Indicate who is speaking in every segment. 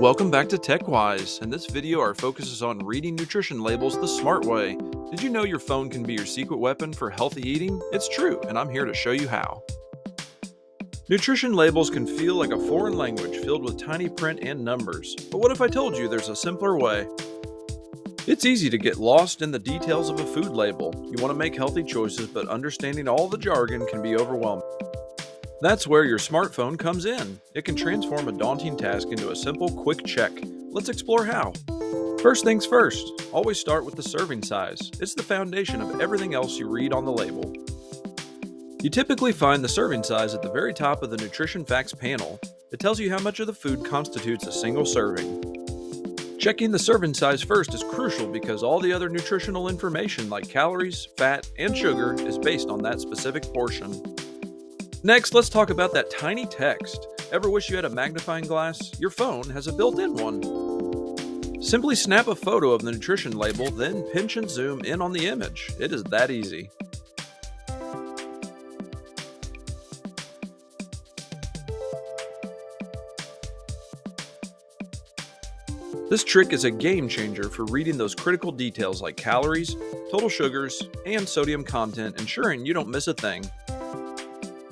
Speaker 1: Welcome back to TechWise. In this video, our focus is on reading nutrition labels the smart way. Did you know your phone can be your secret weapon for healthy eating? It's true, and I'm here to show you how. Nutrition labels can feel like a foreign language filled with tiny print and numbers. But what if I told you there's a simpler way? It's easy to get lost in the details of a food label. You want to make healthy choices, but understanding all the jargon can be overwhelming. That's where your smartphone comes in. It can transform a daunting task into a simple, quick check. Let's explore how. First things first, always start with the serving size. It's the foundation of everything else you read on the label. You typically find the serving size at the very top of the nutrition facts panel. It tells you how much of the food constitutes a single serving. Checking the serving size first is crucial because all the other nutritional information like calories, fat, and sugar is based on that specific portion. Next, let's talk about that tiny text. Ever wish you had a magnifying glass? Your phone has a built-in one. Simply snap a photo of the nutrition label, then pinch and zoom in on the image. It is that easy. This trick is a game changer for reading those critical details like calories, total sugars, and sodium content, ensuring you don't miss a thing.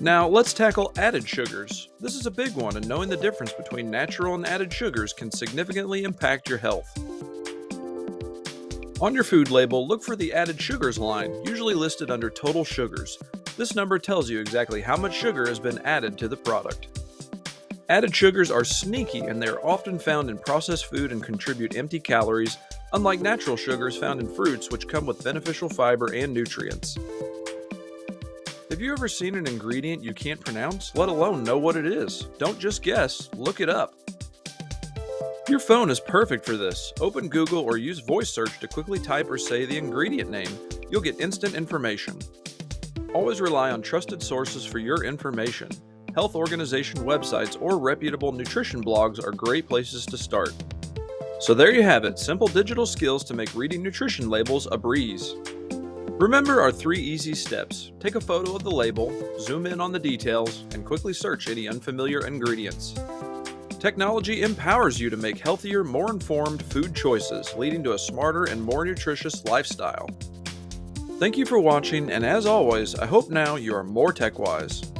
Speaker 1: Now, let's tackle added sugars. This is a big one, and knowing the difference between natural and added sugars can significantly impact your health. On your food label, look for the added sugars line, usually listed under total sugars. This number tells you exactly how much sugar has been added to the product. Added sugars are sneaky, and they are often found in processed food and contribute empty calories, unlike natural sugars found in fruits, which come with beneficial fiber and nutrients. Have you ever seen an ingredient you can't pronounce, let alone know what it is? Don't just guess, look it up. Your phone is perfect for this. Open Google or use voice search to quickly type or say the ingredient name. You'll get instant information. Always rely on trusted sources for your information. Health organization websites or reputable nutrition blogs are great places to start. So there you have it, simple digital skills to make reading nutrition labels a breeze. Remember our 3 easy steps. Take a photo of the label, zoom in on the details, and quickly search any unfamiliar ingredients. Technology empowers you to make healthier, more informed food choices, leading to a smarter and more nutritious lifestyle. Thank you for watching, and as always, I hope now you are more tech-wise.